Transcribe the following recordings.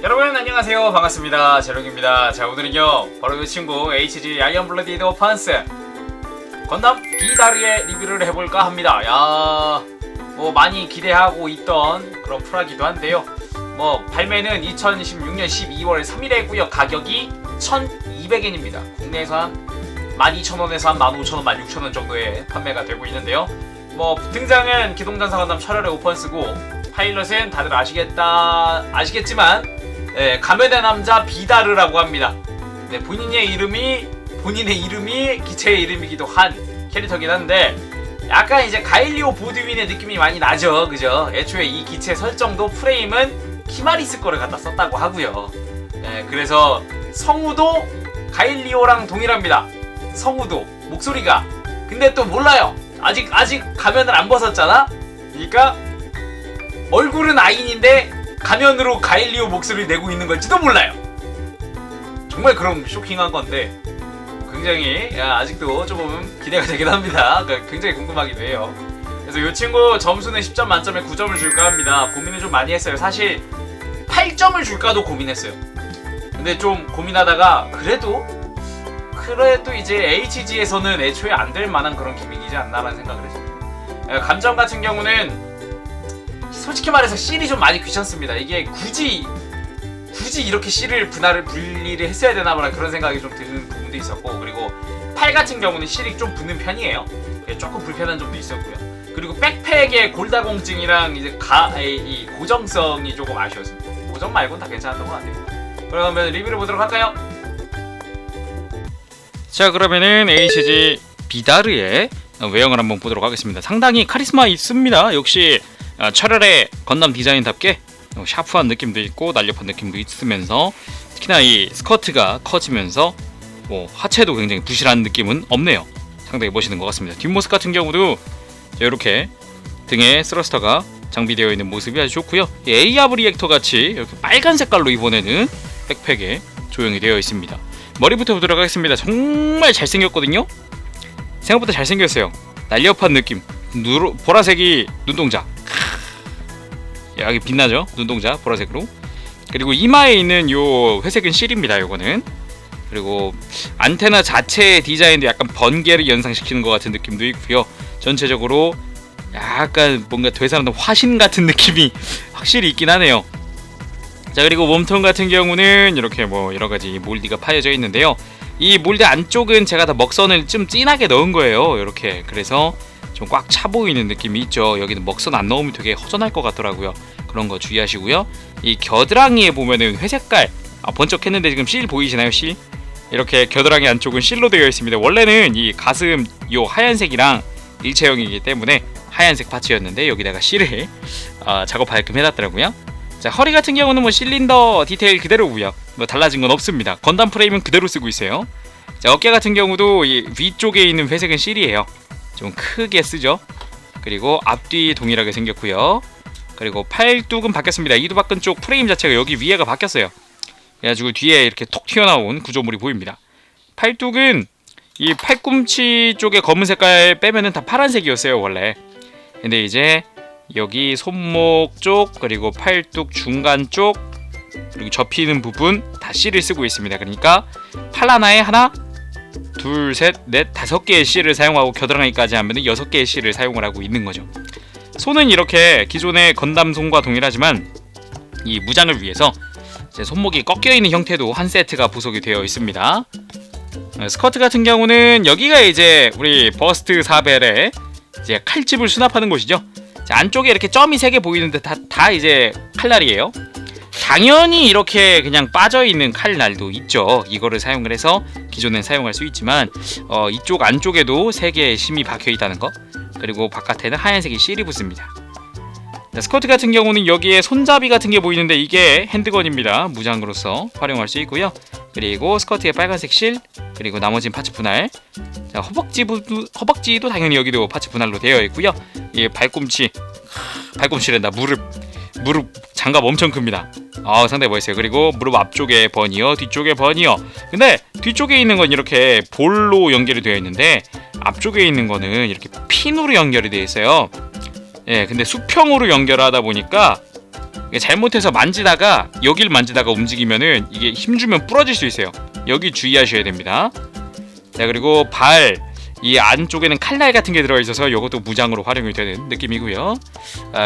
여러분 안녕하세요, 반갑습니다. 제롱입니다. 자, 오늘은요 바로 이 친구 HG 아이언 블러디드 오판스 건담 비다르의 리뷰를 해볼까 합니다. 야, 뭐 많이 기대하고 있던 그런 프라기도 한데요. 뭐 발매는 2016년 12월 3일에 했고요. 가격이 1,200엔입니다. 국내에서 한 12,000원에서 한 15,000원, 16,000원 정도에 판매가 되고 있는데요. 뭐 등장은 기동전사 건담 철혈의 오펀스고, 파일럿은 다들 아시겠지만 가면의 남자 비다르라고 합니다. 네, 본인의 이름이 기체의 이름이기도 한 캐릭터긴 한데, 약간 이제 가일리오 보드윈의 느낌이 많이 나죠, 그죠? 애초에 이 기체 설정도 프레임은 키마리스 거를 갖다 썼다고 하고요. 네, 그래서 성우도 가일리오랑 동일합니다. 성우도 목소리가. 근데 또 몰라요. 아직 가면을 안 벗었잖아. 그러니까 얼굴은 아인인데 가면으로 가일리오 목소리를 내고 있는 걸지도 몰라요. 정말 그럼 쇼킹한 건데 굉장히 아직도 조금 기대가 되긴 합니다. 굉장히 궁금하기도 해요. 그래서 이 친구 점수는 10점 만점에 9점을 줄까 합니다. 고민을 좀 많이 했어요. 사실 8점을 줄까도 고민했어요. 근데 좀 고민하다가 그래도 이제 HG에서는 애초에 안 될 만한 그런 기믹이지 않나라는 생각을 했어요. 감정 같은 경우는 솔직히 말해서 C이 좀 많이 귀찮습니다. 이게 굳이 이렇게 C를 분리를 했어야 되나보다 그런 생각이 좀 드는 부분도 있었고, 그리고 팔 같은 경우는 C이 좀 붙는 편이에요. 조금 불편한 점도 있었고요. 그리고 백팩의 골다공증이랑 이제 이 고정성이 조금 아쉬웠습니다. 고정 말고는 다 괜찮았던 것 같아요. 그러면 리뷰를 보도록 할까요? 자, 그러면은 HG 비다르의 외형을 한번 보도록 하겠습니다. 상당히 카리스마 있습니다. 역시 철혈의 건담 디자인답게 샤프한 느낌도 있고 날렵한 느낌도 있으면서, 특히나 이 스커트가 커지면서 하체도 굉장히 부실한 느낌은 없네요. 상당히 멋있는 것 같습니다. 뒷모습 같은 경우도 이렇게 등에 스러스터가 장비되어 있는 모습이 아주 좋고요. AR 리액터 같이 이렇게 빨간 색깔로 이번에는 백팩에 조형이 되어 있습니다. 머리부터 보도록 하겠습니다. 정말 잘생겼거든요. 생각보다 잘생겼어요. 날렵한 느낌. 보라색이 눈동자. 여기 빛나죠? 눈동자 보라색으로. 그리고 이마에 있는 요 회색은 실입니다. 요거는. 그리고 안테나 자체의 디자인도 약간 번개를 연상시키는 것 같은 느낌도 있고요. 전체적으로 약간 뭔가 되살아난 화신 같은 느낌이 확실히 있긴 하네요. 자, 그리고 몸통 같은 경우는 이렇게 뭐 여러가지 몰디가 파여져 있는데요. 이 몰디 안쪽은 제가 다 먹선을 좀 진하게 넣은 거예요. 이렇게. 그래서 좀 꽉 차 보이는 느낌이 있죠. 여기는 먹선 안 넣으면 되게 허전할 것 같더라고요. 그런 거 주의하시고요. 이 겨드랑이에 보면은 회색깔 번쩍했는데 지금 실 보이시나요? 실? 이렇게 겨드랑이 안쪽은 실로 되어 있습니다. 원래는 이 가슴 요 하얀색이랑 일체형이기 때문에 하얀색 파츠였는데 여기다가 실을 작업하게끔 해놨더라고요. 자, 허리 같은 경우는 뭐 실린더 디테일 그대로고요. 뭐 달라진 건 없습니다. 건담 프레임은 그대로 쓰고 있어요. 자, 어깨 같은 경우도 이 위쪽에 있는 회색은 실이에요. 좀 크게 쓰죠. 그리고 앞뒤 동일하게 생겼고요. 그리고 팔뚝은 바뀌었습니다. 이두박근 쪽 프레임 자체가 여기 위에가 바뀌었어요. 그래가지고 뒤에 이렇게 톡 튀어나온 구조물이 보입니다. 팔뚝은 이 팔꿈치 쪽에 검은 색깔 빼면은 다 파란색이었어요, 원래. 근데 이제 여기 손목 쪽, 그리고 팔뚝 중간 쪽, 그리고 접히는 부분 다 C를 쓰고 있습니다. 그러니까 팔 하나에 하나, 둘, 셋, 넷, 5개의 C를 사용하고 겨드랑이까지 하면 6개의 C를 사용을 하고 있는 거죠. 손은 이렇게 기존의 건담 손과 동일하지만 이 무장을 위해서 제 손목이 꺾여 있는 형태도 한 세트가 부속이 되어 있습니다. 스커트 같은 경우는 여기가 이제 우리 버스트 사벨의 이제 칼집을 수납하는 곳이죠. 자, 안쪽에 이렇게 점이 3개 보이는데 다 이제 칼날이에요. 당연히 이렇게 그냥 빠져있는 칼날도 있죠. 이거를 사용을 해서 기존엔 사용할 수 있지만 이쪽 안쪽에도 3개의 심이 박혀있다는 거, 그리고 바깥에는 하얀색이 실이 붙습니다. 자, 스커트 같은 경우는 여기에 손잡이 같은 게 보이는데 이게 핸드건입니다. 무장으로서 활용할 수 있고요. 그리고 스커트에 빨간색 실, 그리고 나머지는 파츠 분할. 자, 허벅지도 당연히 여기도 파츠 분할로 되어 있고요. 이 발꿈치랜다. 무릎 장갑 엄청 큽니다. 상당히 멋있어요. 그리고 무릎 앞쪽에 버니어, 뒤쪽에 버니어. 근데 뒤쪽에 있는 건 이렇게 볼로 연결이 되어 있는데 앞쪽에 있는 거는 이렇게 핀으로 연결이 되어 있어요. 예, 근데 수평으로 연결하다 보니까 잘못해서 만지다가 여기를 만지다가 움직이면은 이게 힘주면 부러질 수 있어요. 여기 주의하셔야 됩니다. 자, 그리고 발 이 안쪽에는 칼날 같은 게 들어있어서 이것도 무장으로 활용이 되는 느낌이고요.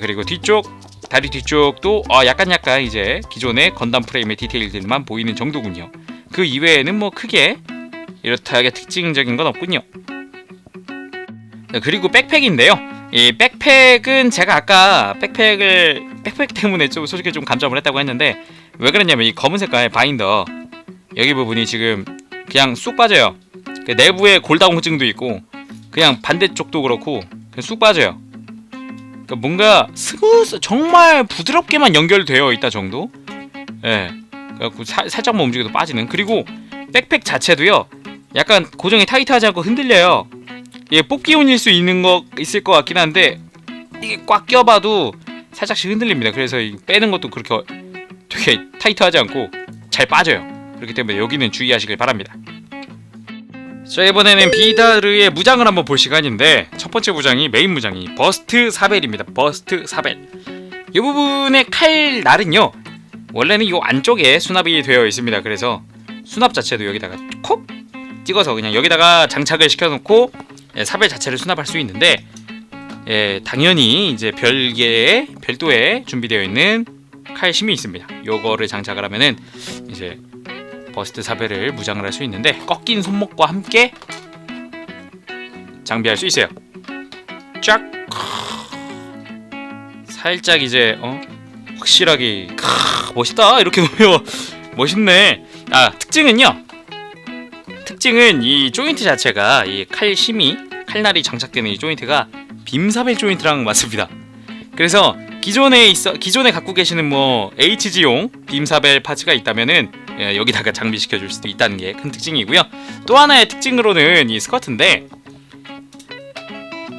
그리고 뒤쪽 다리 뒤쪽도 약간 이제 기존의 건담 프레임의 디테일들만 보이는 정도군요. 그 이외에는 뭐 크게 이렇다하게 특징적인 건 없군요. 그리고 백팩인데요. 이 백팩은 제가 아까 백팩 때문에 좀 솔직히 좀 감점을 했다고 했는데, 왜 그랬냐면 이 검은 색깔 바인더 여기 부분이 지금 그냥 쑥 빠져요. 내부에 골다공증도 있고 그냥 반대쪽도 그렇고 그냥 쑥 빠져요. 그러니까 뭔가 스무스 정말 부드럽게만 연결되어 있다 정도. 예. 그래갖고 살짝만 움직여도 빠지는. 그리고 백팩 자체도요, 약간 고정이 타이트하지 않고 흔들려요. 이게 뽑기운일 수 있을 것 같긴 한데 이게 꽉 껴봐도 살짝씩 흔들립니다. 그래서 빼는 것도 그렇게 되게 타이트하지 않고 잘 빠져요. 그렇기 때문에 여기는 주의하시길 바랍니다. 자, 이번에는 비다르의 무장을 한번 볼 시간인데, 첫 번째 무장이 메인 무장이 버스트 사벨입니다. 버스트 사벨. 이 부분의 칼날은요, 원래는 이 안쪽에 수납이 되어 있습니다. 그래서 수납 자체도 여기다가 콕 찍어서 그냥 여기다가 장착을 시켜놓고 사벨 자체를 수납할 수 있는데, 당연히 이제 별도에 준비되어 있는 칼심이 있습니다. 요거를 장착을 하면은 이제 버스트 사벨을 무장을 할 수 있는데, 꺾인 손목과 함께 장비할 수 있어요. 쫙 살짝 이제 확실하게 멋있다 이렇게 놓으면 멋있네. 특징은 이 조인트 자체가 이 칼날이 장착되는 이 조인트가 빔사벨 조인트랑 맞습니다. 그래서 기존에 갖고 계시는 뭐 HG용 빔사벨 파츠가 있다면은 여기다가 장비시켜 줄 수도 있다는 게 큰 특징이고요. 또 하나의 특징으로는 이 스커트인데,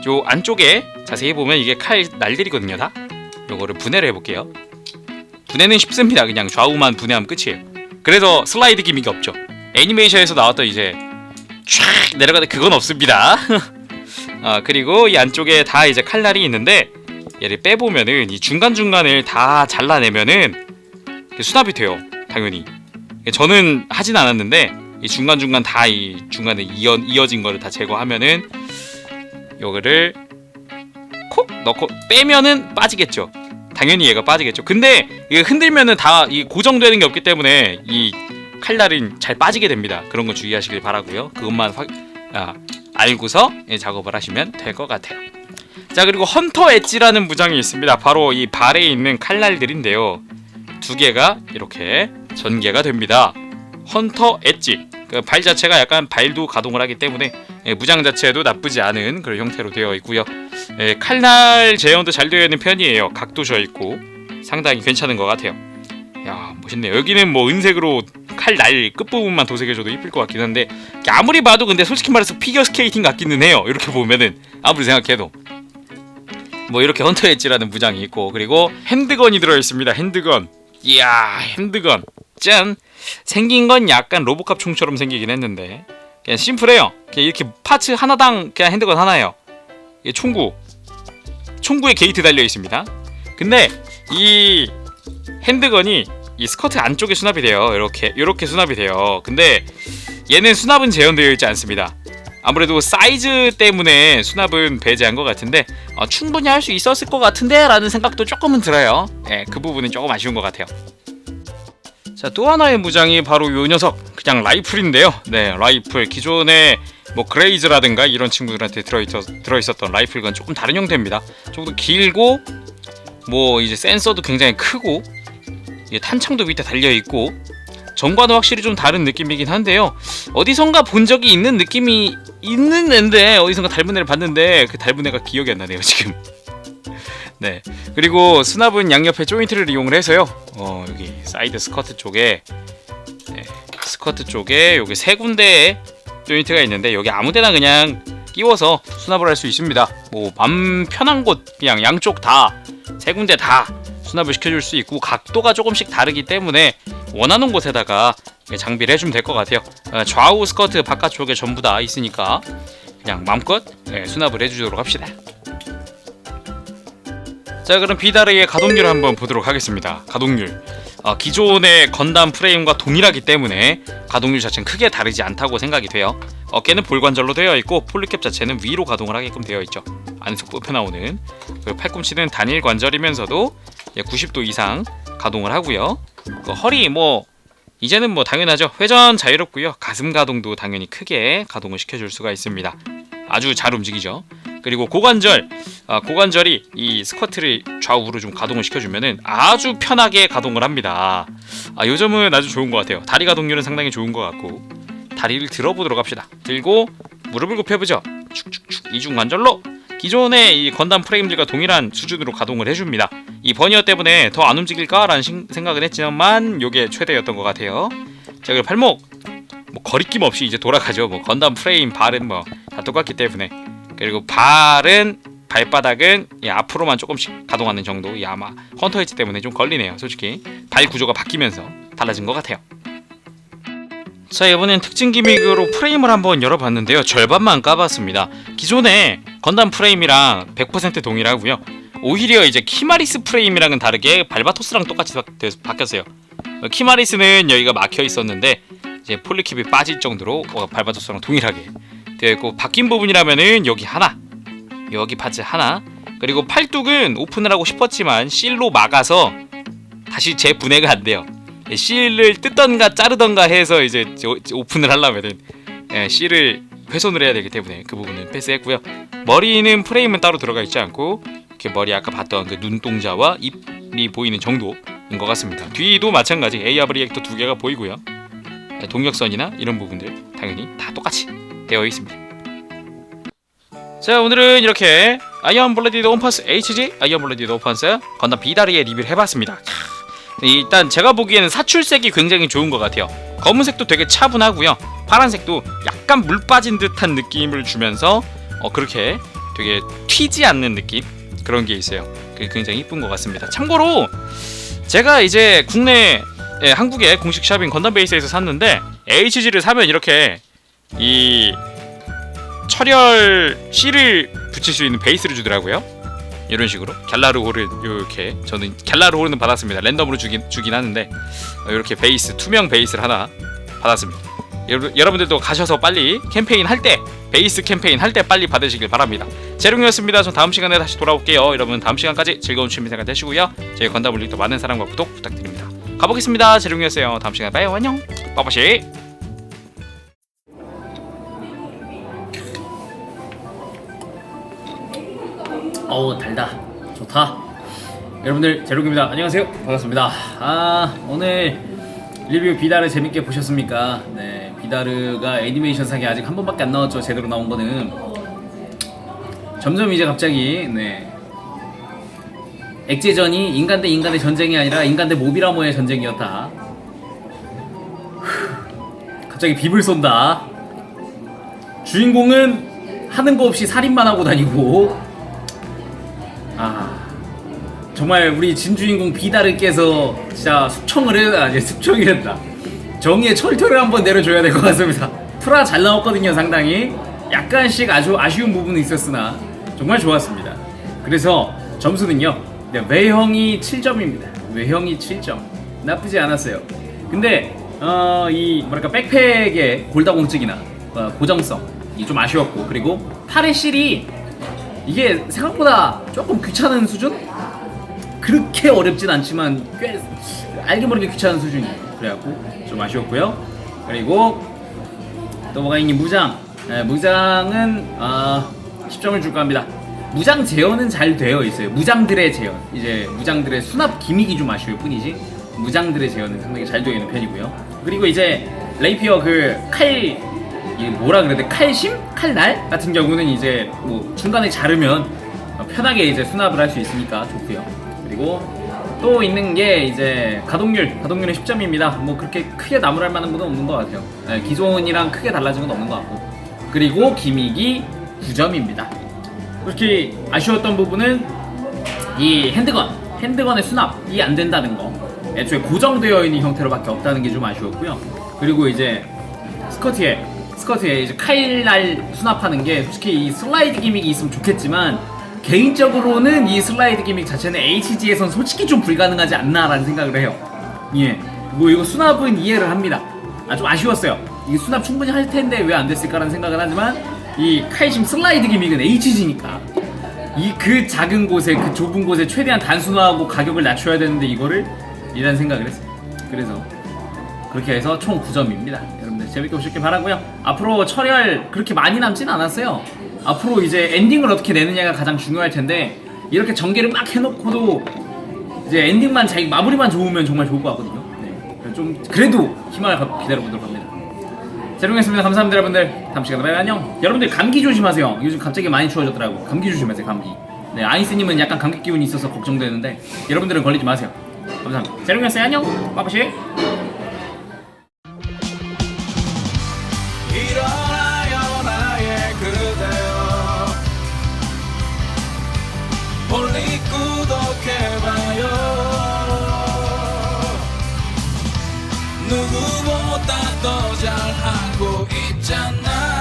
요 안쪽에 자세히 보면 이게 칼 날들이거든요. 다 요거를 분해를 해볼게요. 분해는 쉽습니다. 그냥 좌우만 분해하면 끝이에요. 그래서 슬라이드 기믹이 없죠. 애니메이션에서 나왔던 이제 쫙 내려가는 그건 없습니다. 그리고 이 안쪽에 다 이제 칼날이 있는데, 얘를 빼보면은 이 중간중간을 다 잘라내면은 수납이 돼요. 당연히. 저는 하진 않았는데 이 중간중간 다 이 중간에 이어진 거를 다 제거하면은 요거를 콕 넣고 빼면은 빠지겠죠. 당연히 얘가 빠지겠죠. 근데 이게 흔들면은 다 이 고정되는 게 없기 때문에 이 칼날은 잘 빠지게 됩니다. 그런 거 주의하시길 바라고요. 그것만 알고서 작업을 하시면 될 것 같아요. 자, 그리고 헌터 엣지라는 무장이 있습니다. 바로 이 발에 있는 칼날들인데요, 두 개가 이렇게 전개가 됩니다. 헌터 엣지. 그 발 자체가 약간 발도 가동을 하기 때문에 무장 자체도 나쁘지 않은 그런 형태로 되어 있고요. 칼날 제형도 잘 되어 있는 편이에요. 각도 져 있고 상당히 괜찮은 것 같아요. 야, 멋있네요. 여기는 뭐 은색으로 칼날 끝부분만 도색해줘도 이쁠 것 같긴 한데, 아무리 봐도 근데 솔직히 말해서 피겨 스케이팅 같기는 해요. 이렇게 보면은 아무리 생각해도. 뭐 이렇게 헌터 엣지라는 무장이 있고, 그리고 핸드건이 들어있습니다. 핸드건. 이야, 핸드건 짠! 생긴 건 약간 로보캅 총처럼 생기긴 했는데 그냥 심플해요. 그냥 이렇게 파츠 하나당 그냥 핸드건 하나예요. 이게 총구에 게이트 달려 있습니다. 근데 이 핸드건이 이 스커트 안쪽에 수납이 돼요. 이렇게 수납이 돼요. 근데 얘는 수납은 재현되어 있지 않습니다. 아무래도 사이즈 때문에 수납은 배제한 것 같은데 충분히 할 수 있었을 것 같은데 라는 생각도 조금은 들어요. 그 부분은 조금 아쉬운 것 같아요. 자, 또 하나의 무장이 바로 요 녀석, 그냥 라이플인데요. 라이플. 기존에 뭐 그레이즈라든가 이런 친구들한테 들어있었던 라이플과는 조금 다른 형태입니다. 좀 더 길고, 뭐 이제 센서도 굉장히 크고, 탄창도 밑에 달려있고, 전과는 확실히 좀 다른 느낌이긴 한데요. 어디선가 본 적이 있는 느낌이 있는 앤데, 어디선가 닮은 애를 봤는데 그 닮은 애가 기억이 안 나네요 지금. 네, 그리고 수납은 양옆에 조인트를 이용을 해서요. 여기 사이드 스커트 쪽에 여기 세 군데에 조인트가 있는데, 여기 아무데나 그냥 끼워서 수납을 할 수 있습니다. 뭐 맘 편한 곳 그냥 양쪽 다 세 군데 다 수납을 시켜줄 수 있고, 각도가 조금씩 다르기 때문에 원하는 곳에다가 장비를 해주면 될 것 같아요. 좌우 스커트 바깥쪽에 전부 다 있으니까 그냥 마음껏 수납을 해주도록 합시다. 자, 그럼 비다르의 가동률을 한번 보도록 하겠습니다. 가동률 기존의 건담 프레임과 동일하기 때문에 가동률 자체는 크게 다르지 않다고 생각이 돼요. 어깨는 볼관절로 되어 있고 폴리캡 자체는 위로 가동을 하게끔 되어 있죠. 안에서 뽑혀 나오는. 그리고 팔꿈치는 단일 관절이면서도 90도 이상 가동을 하고요. 허리 이제는 당연하죠. 회전 자유롭고요. 가슴 가동도 당연히 크게 가동을 시켜줄 수가 있습니다. 아주 잘 움직이죠. 그리고 고관절이 이 스쿼트를 좌우로 좀 가동을 시켜주면은 아주 편하게 가동을 합니다. 요 점은 아주 좋은 것 같아요. 다리 가동률은 상당히 좋은 것 같고, 다리를 들어보도록 합시다. 들고 무릎을 굽혀보죠. 축축축 이중관절로 기존의 이 건담 프레임들과 동일한 수준으로 가동을 해줍니다. 이 버니어 때문에 더 안 움직일까라는 생각은 했지만 요게 최대였던 것 같아요. 자, 그리고 발목 거리낌 없이 이제 돌아가죠. 건담 프레임 발은 다 똑같기 때문에. 그리고 발바닥은 앞으로만 조금씩 가동하는 정도. 아마 헌터 엣지 때문에 좀 걸리네요. 솔직히 발 구조가 바뀌면서 달라진 것 같아요. 자, 이번엔 특징 기믹으로 프레임을 한번 열어봤는데요. 절반만 까봤습니다. 기존의 건담 프레임이랑 100% 동일하고요. 오히려 이제 키마리스 프레임이랑은 다르게 발바토스랑 똑같이 바뀌었어요. 키마리스는 여기가 막혀 있었는데 이제 폴리캡이 빠질 정도로 발바토스랑 동일하게 되어 있고, 바뀐 부분이라면은 여기 하나, 여기 파츠 하나, 그리고 팔뚝은 오픈을 하고 싶었지만 실로 막아서 다시 재분해가 안 돼요. 실을 뜯던가 자르던가 해서 이제 오픈을 하려면은 실을 훼손을 해야 되기 때문에 그 부분은 패스했고요. 머리는 프레임은 따로 들어가 있지 않고 이렇게 머리 아까 봤던 그 눈동자와 입이 보이는 정도인 것 같습니다. 뒤도 마찬가지 AR 리액터 2개가 보이고요. 동력선이나 이런 부분들 당연히 다 똑같이 되어 있습니다. 자, 오늘은 이렇게 아이언 블러디드 온펀스 HG 아이언 블러디드 온펀스 건담 비다르의 리뷰를 해봤습니다. 일단 제가 보기에는 사출색이 굉장히 좋은 것 같아요. 검은색도 되게 차분하고요. 파란색도 약간 물 빠진 듯한 느낌을 주면서 그렇게 되게 튀지 않는 느낌, 그런 게 있어요. 그게 굉장히 이쁜 것 같습니다. 참고로 제가 이제 한국의 공식 샵인 건담 베이스에서 샀는데 HG를 사면 이렇게 이 철혈 C를 붙일 수 있는 베이스를 주더라고요. 이런 식으로 갤라르 호른, 이렇게 저는 갤라르 호른은 받았습니다. 랜덤으로 주긴 하는데 이렇게 베이스, 투명 베이스를 하나 받았습니다. 여러분들도 가셔서 빨리 캠페인 할 때, 베이스 캠페인 할 때 빨리 받으시길 바랍니다. 재룡이었습니다. 전 다음 시간에 다시 돌아올게요. 여러분 다음 시간까지 즐거운 취미생활 되시고요. 저희 건담 올릭도 많은 사랑과 구독 부탁드립니다. 가보겠습니다. 재룡이었어요. 다음 시간에 봐요. 안녕. 빠빠시. 어우, 달다. 좋다. 여러분들, 제록입니다. 안녕하세요. 반갑습니다. 오늘 리뷰 비다르 재밌게 보셨습니까? 네, 비다르가 애니메이션상에 아직 한 번밖에 안 나왔죠. 제대로 나온 거는. 점점 이제 갑자기 액제전이 인간 대 인간의 전쟁이 아니라 인간 대 모비라모의 전쟁이었다. 갑자기 빕을 쏜다. 주인공은 하는 거 없이 살인만 하고 다니고, 정말 우리 진주인공 비다르께서 진짜 숙청이랬다. 정의의 철퇴를 한번 내려줘야 될 것 같습니다. 프라 잘 나왔거든요. 상당히 약간씩 아주 아쉬운 부분은 있었으나 정말 좋았습니다. 그래서 점수는요, 외형이 7점입니다. 외형이 7점, 나쁘지 않았어요. 근데 이 백팩의 골다공증이나 고정성이 좀 아쉬웠고, 그리고 팔의 실이 이게 생각보다 조금 귀찮은 수준? 그렇게 어렵진 않지만 꽤 알게 모르게 귀찮은 수준이에요. 그래갖고 좀 아쉬웠고요. 그리고 또 뭐가 있니? 무장은 10점을 줄까 합니다. 무장 제어는 잘 되어 있어요. 무장들의 제어, 이제 무장들의 수납 기믹이 좀 아쉬울 뿐이지 무장들의 제어는 상당히 잘 되어 있는 편이고요. 그리고 이제 레이피어 칼심? 칼날 같은 경우는 이제 중간에 자르면 편하게 이제 수납을 할 수 있으니까 좋고요. 그리고 또 있는 게 이제 가동률은 10점입니다. 그렇게 크게 나무랄 만한 건 없는 것 같아요. 기존이랑 크게 달라진 건 없는 것 같고, 그리고 기믹이 9점입니다. 솔직히 아쉬웠던 부분은 이 핸드건의 수납이 안 된다는 거, 애초에 고정되어 있는 형태로밖에 없다는 게 좀 아쉬웠고요. 그리고 이제 스커트에 이제 칼날 수납하는 게 솔직히 이 슬라이드 기믹이 있으면 좋겠지만 개인적으로는 이 슬라이드 기믹 자체는 HG에선 솔직히 좀 불가능하지 않나라는 생각을 해요. 예, 뭐 이거 수납은 이해를 합니다. 좀 아쉬웠어요. 이게 수납 충분히 할 텐데 왜 안 됐을까라는 생각을 하지만 이 카이심 슬라이드 기믹은 HG니까 이 그 작은 곳에 그 좁은 곳에 최대한 단순화하고 가격을 낮춰야 되는데 이거를 이라는 생각을 했어요. 그래서 그렇게 해서 총 9점입니다. 여러분들 재밌게 보셨길 바라고요. 앞으로 철혈 그렇게 많이 남진 않았어요. 앞으로 이제 엔딩을 어떻게 내느냐가 가장 중요할 텐데 이렇게 전개를 막 해놓고도 이제 엔딩만 자기 마무리만 좋으면 정말 좋을 것 같거든요. 네. 좀 그래도 희망을 갖고 기다려보도록 합니다. 재롱했습니다. 감사합니다 여러분들. 다음 시간에 봐요. 안녕. 여러분들 감기 조심하세요. 요즘 갑자기 많이 추워졌더라고. 감기 조심하세요. 감기. 네, 아이스님은 약간 감기 기운이 있어서 걱정되는데 여러분들은 걸리지 마세요. 감사합니다. 재롱했어요. 안녕. 빠빠시. 일어나요 나의 그대여 멀리 구독해봐요 누구보다 더 잘하고 있잖아